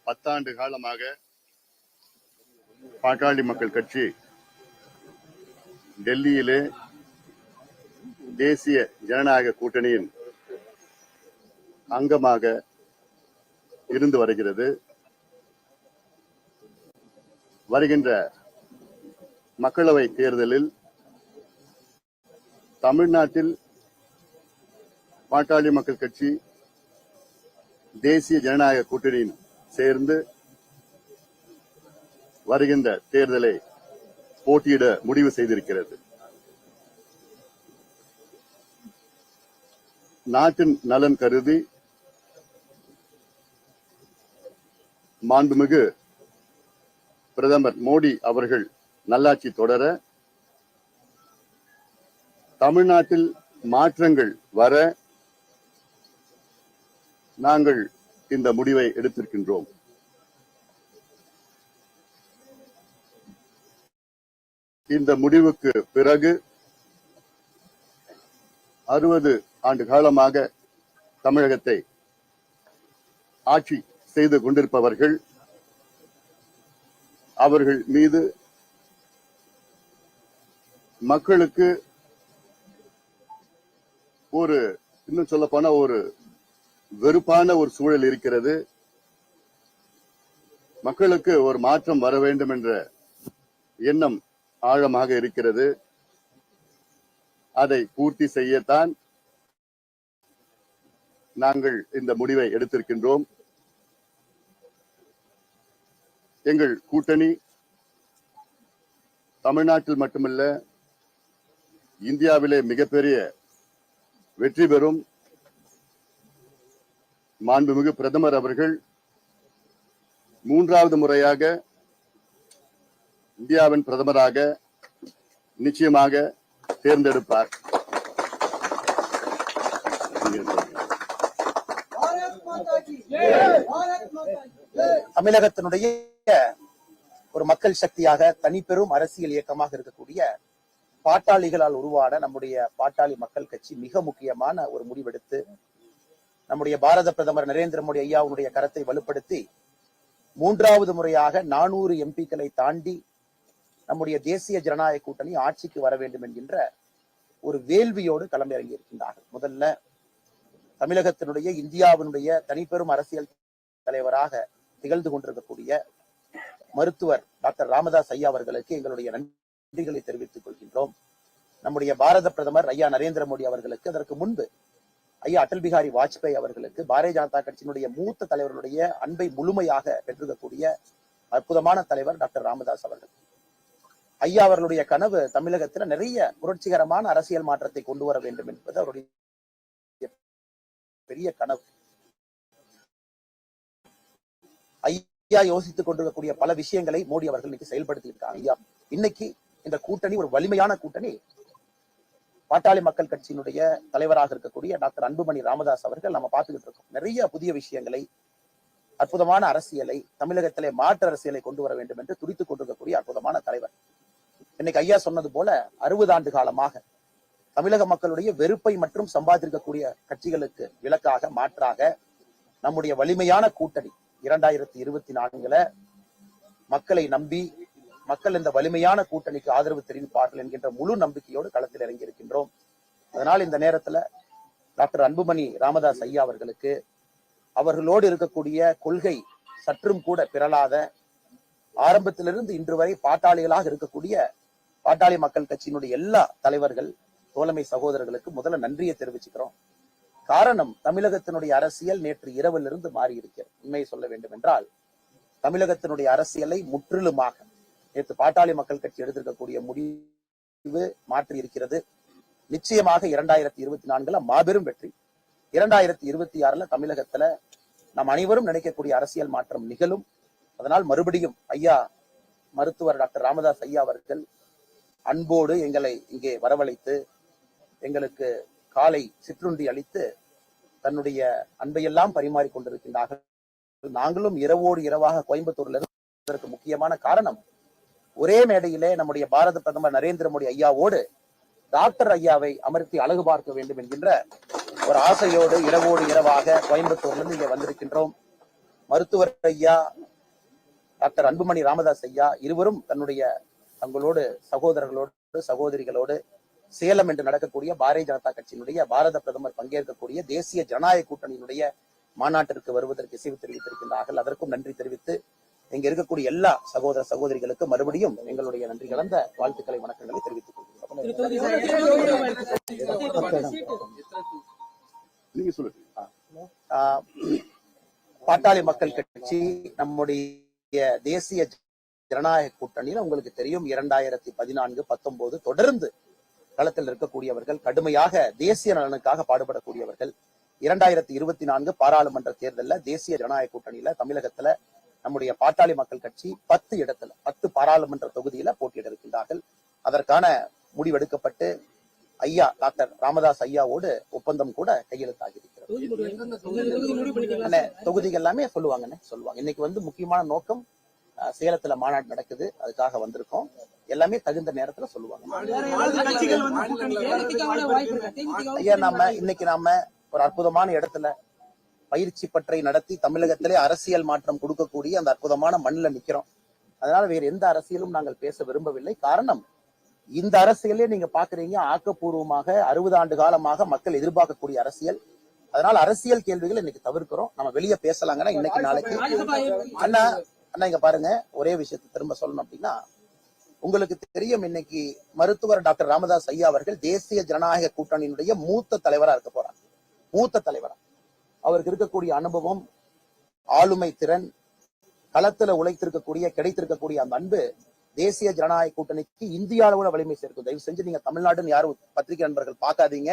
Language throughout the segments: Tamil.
10 காலமாக பாட்டாளி மக்கள் கட்சி டெல்லியிலே தேசிய ஜனநாயக கூட்டணியின் அங்கமாக இருந்து வருகிறது. வருகின்ற மக்களவை தேர்தலில் தமிழ்நாட்டில் பாட்டாளி மக்கள் கட்சி தேசிய ஜனநாயக கூட்டணியின் சேர்ந்து வருகின்ற தேர்தலை போட்டியிட முடிவு செய்திருக்கிறது. நாட்டின் நலன் கருதி மாண்புமிகு பிரதமர் மோடி அவர்கள் நல்லாட்சி தொடர, தமிழ்நாட்டில் மாற்றங்கள் வர நாங்கள் இந்த முடிவை எடுத்திருக்கின்றோம். இந்த முடிவுக்கு பிறகு 60 ஆண்டு காலமாக தமிழகத்தை ஆட்சி செய்து கொண்டிருப்பவர்கள், அவர்கள் மீது மக்களுக்கு இன்னும் சொல்ல போன ஒரு வெறுப்பான ஒரு சூழல் இருக்கிறது. மக்களுக்கு ஒரு மாற்றம் வர வேண்டும் என்ற எண்ணம் ஆழமாக இருக்கிறது. அதை பூர்த்தி செய்யத்தான் நாங்கள் இந்த முடிவை எடுத்திருக்கின்றோம். எங்கள் கூட்டணி தமிழ்நாட்டில் மட்டுமல்ல, இந்தியாவிலே மிகப்பெரிய வெற்றி பெறும். மாண்புமிகு பிரதமர் அவர்கள் 3வது முறையாக இந்தியாவின் பிரதமராக நிச்சயமாக தேர்ந்தெடுப்பார். தமிழகத்தினுடைய ஒரு மக்கள் சக்தியாக தனிப்பெரும் அரசியல் இயக்கமாக இருக்கக்கூடிய பாட்டாளிகளால் உருவான நம்முடைய பாட்டாளி மக்கள் கட்சி மிக முக்கியமான ஒரு முடிவெடுத்து நம்முடைய பாரத பிரதமர் நரேந்திர மோடி ஐயாவுடைய கரத்தை வலுப்படுத்தி 3வது முறையாக 400 எம்பிக்களை தாண்டி நம்முடைய தேசிய ஜனநாயக கூட்டணி ஆட்சிக்கு வர வேண்டும் என்கின்ற ஒரு வேள்வியோடு களமிறங்கி இருக்கின்றார்கள். முதல்ல தமிழகத்தினுடைய இந்தியாவினுடைய தனிப்பெரும் அரசியல் தலைவராக திகழ்ந்து கொண்டிருக்கக்கூடிய மருத்துவர் டாக்டர் ராமதாஸ் ஐயா அவர்களுக்கு எங்களுடைய நன்றிகளை தெரிவித்துக் கொள்கின்றோம். நம்முடைய பாரத பிரதமர் ஐயா நரேந்திர மோடி அவர்களுக்கு, அதற்கு முன்பு ஐயா அடல் பிகாரி வாஜ்பாய் அவர்களுக்கு, பாரதிய ஜனதா கட்சியினுடைய மூத்த தலைவர்களுடைய அன்பை முழுமையாக பெற்றிருக்கக்கூடிய அற்புதமான தலைவர் டாக்டர் ராமதாஸ் அவர்கள். ஐயா அவர்களுடைய கனவு தமிழகத்தில் நிறைய புரட்சிகரமான அரசியல் மாற்றத்தை கொண்டு வர வேண்டும் என்பது அவருடைய பெரிய கனவு. ஐயா யோசித்துக் கொண்டிருக்கக்கூடிய பல விஷயங்களை மோடி அவர்கள் இன்னைக்கு செயல்படுத்தி இருக்காங்க. ஐயா இன்னைக்கு இந்த கூட்டணி ஒரு வலிமையான கூட்டணி. பாட்டாளி மக்கள் கட்சியினுடைய தலைவராக இருக்கக்கூடிய டாக்டர் அன்புமணி ராமதாஸ் அவர்கள் நம்ம பார்த்துக்கிட்டு இருக்கோம். நிறைய புதிய விஷயங்களை, அற்புதமான அரசியலை, தமிழகத்திலே மாற்று அரசியலை கொண்டு வர வேண்டும் என்று துடித்துக் கொண்டிருக்கக்கூடிய அற்புதமான தலைவர். இன்னைக்கு ஐயா சொன்னது போல 60 ஆண்டு காலமாக தமிழக மக்களுடைய வெறுப்பை மற்றும் சம்பாதிக்கக்கூடிய கட்சிகளுக்கு விலக்காக, மாற்றாக நம்முடைய வலிமையான கூட்டணி 2024 மக்களை நம்பி மக்கள் இந்த வலிமையான கூட்டணிக்கு ஆதரவு தெரிவிப்பார்கள் என்கின்ற முழு நம்பிக்கையோடு களத்தில் இறங்கி இருக்கின்றோம். அதனால் இந்த நேரத்துல டாக்டர் அன்புமணி ராமதாஸ் ஐயா அவர்களுக்கு, அவர்களோடு இருக்கக்கூடிய கொள்கை சற்றும் கூட பிறளாத, ஆரம்பத்திலிருந்து இன்று வரை பாட்டாளிகளாக இருக்கக்கூடிய பாட்டாளி மக்கள் கட்சியினுடைய எல்லா தலைவர்கள், தோழமை சகோதரர்களுக்கு முதல்ல நன்றியை தெரிவிச்சுக்கிறோம். காரணம், தமிழகத்தினுடைய அரசியல் நேற்று இரவிலிருந்து மாறி இருக்கிறது. உண்மையை சொல்ல வேண்டும் என்றால், தமிழகத்தினுடைய அரசியலை முற்றிலுமாக நேற்று பாட்டாளி மக்கள் கட்சி எடுத்திருக்கக்கூடிய முடிவு மாற்றி இருக்கிறது. நிச்சயமாக 2024 மாபெரும் வெற்றி. 2026 தமிழகத்துல நாம் அனைவரும் நினைக்கக்கூடிய அரசியல் மாற்றம் நிகழும். அதனால் மறுபடியும் ஐயா மருத்துவர் டாக்டர் ராமதாஸ் ஐயா அவர்கள் அன்போடு எங்களை இங்கே வரவழைத்து எங்களுக்கு காலை சிற்றுண்டி அளித்து தன்னுடைய அன்பையெல்லாம் பரிமாறிக் கொண்டிருக்கின்றார்கள். நாங்களும் இரவோடு இரவாக கோயம்புத்தூர்ல இருந்ததற்கு முக்கியமான காரணம், ஒரே மேடையிலே நம்முடைய பாரத பிரதமர் நரேந்திர மோடி ஐயாவோடு டாக்டர் ஐயாவை அமர்த்தி அழகு பார்க்க வேண்டும் என்கின்ற ஒரு ஆசையோடு இரவோடு இரவாக கோயம்புத்தூர்ல இங்க வந்திருக்கின்றோம். மருத்துவர் ஐயா டாக்டர் அன்புமணி ராமதாஸ் ஐயா இருவரும் தங்களோடு சகோதரர்களோடு சகோதரிகளோடு சேலம் என்று நடக்கக்கூடிய பாரதிய ஜனதா கட்சியினுடைய பாரத பிரதமர் பங்கேற்கக்கூடிய தேசிய ஜனநாயக கூட்டணியினுடைய மாநாட்டிற்கு வருவதற்கு இசைவு தெரிவித்திருக்கின்றார்கள். அதற்கும் நன்றி தெரிவித்து இங்க இருக்கக்கூடிய எல்லா சகோதர சகோதரிகளுக்கு மறுபடியும் எங்களுடைய நன்றி கலந்த வாழ்த்துக்களை வணக்கங்களை தெரிவித்துக் கொள்கிறோம். நீங்க சொல்லுங்க. பாட்டாளி மக்கள் கட்சி நம்முடைய தேசிய ஜனநாயக கூட்டணியில் உங்களுக்கு தெரியும் 2014-19 தொடர்ந்து களத்தில் இருக்கக்கூடியவர்கள், கடுமையாக தேசிய நலனுக்காக பாடுபடக்கூடியவர்கள். 2024 பாராளுமன்ற தேர்தலில் தேசிய ஜனநாயக கூட்டணியில தமிழகத்துல நம்முடைய பாட்டாளி மக்கள் கட்சி 10 பாராளுமன்ற தொகுதியில போட்டியிட இருக்கின்றார்கள். அதற்கான முடிவெடுக்கப்பட்டு ஐயா டாக்டர் ராமதாஸ் ஐயாவோடு ஒப்பந்தம் கூட கையெழுத்தாகி இருக்கிறது. தொகுதிகள் எல்லாமே சொல்லுவாங்க. இன்னைக்கு முக்கியமான நோக்கம் சேலத்துல மாநாடு நடக்குது, அதுக்காக வந்திருக்கோம். எல்லாமே தகுந்த நேரத்துல சொல்லுவாங்க. ஐயா நாம ஒரு அற்புதமான இடத்துல பயிற்சி பற்றை நடத்தி தமிழகத்திலே அரசியல் மாற்றம் கொடுக்கக்கூடிய அந்த அற்புதமான மண்ணில் நிக்கிறோம். அதனால வேற எந்த அரசியலும் நாங்கள் பேச விரும்பவில்லை. காரணம், இந்த அரசியலே நீங்க பாக்குறீங்க, ஆக்கப்பூர்வமாக 60 ஆண்டு காலமாக மக்கள் எதிர்பார்க்கக்கூடிய அரசியல். அதனால அரசியல் கேள்விகள் இன்னைக்கு தவிர்க்கிறோம். நம்ம வெளியே பேசலாங்கன்னா இன்னைக்கு நாளைக்கு. அண்ணா இங்க பாருங்க, ஒரே விஷயத்தை திரும்ப சொல்லணும் அப்படின்னா, உங்களுக்கு தெரியும் இன்னைக்கு மருத்துவர் டாக்டர் ராமதாஸ் ஐயா அவர்கள் தேசிய ஜனநாயக கூட்டணியினுடைய மூத்த தலைவரா இருக்க போறாங்க. மூத்த தலைவரா அவருக்கு இருக்கக்கூடிய அனுபவம், ஆளுமை திறன், களத்துல கிடைத்திருக்கக்கூடிய அந்த அன்பு தேசிய ஜனநாயக கூட்டணிக்கு இந்திய அளவுல வலிமை சேர்க்கும். தயவு செஞ்சு நீங்க தமிழ்நாடுன்னு யாரும் பத்திரிகை நண்பர்கள் பார்க்காதீங்க.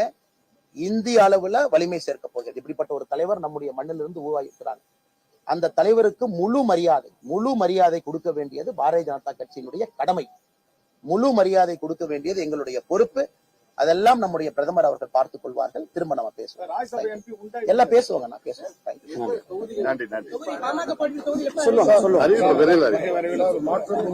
இந்திய அளவுல வலிமை சேர்க்க போகிறது. இப்படிப்பட்ட ஒரு தலைவர் நம்முடைய மண்ணிலிருந்து உருவாகியிருக்கிறாங்க. அந்த தலைவருக்கு முழு மரியாதை கொடுக்க வேண்டியது பாரதிய ஜனதா கட்சியினுடைய கடமை. முழு மரியாதை கொடுக்க வேண்டியது எங்களுடைய பொறுப்பு. அதெல்லாம் நம்முடைய பிரதமர் அவர்கள் பார்த்துக் கொள்வார்கள். திரும்ப நம்ம பேசுவோம். எல்லாம் பேசுவாங்க. நான் பேசுவேன். நன்றி. மாற்றம்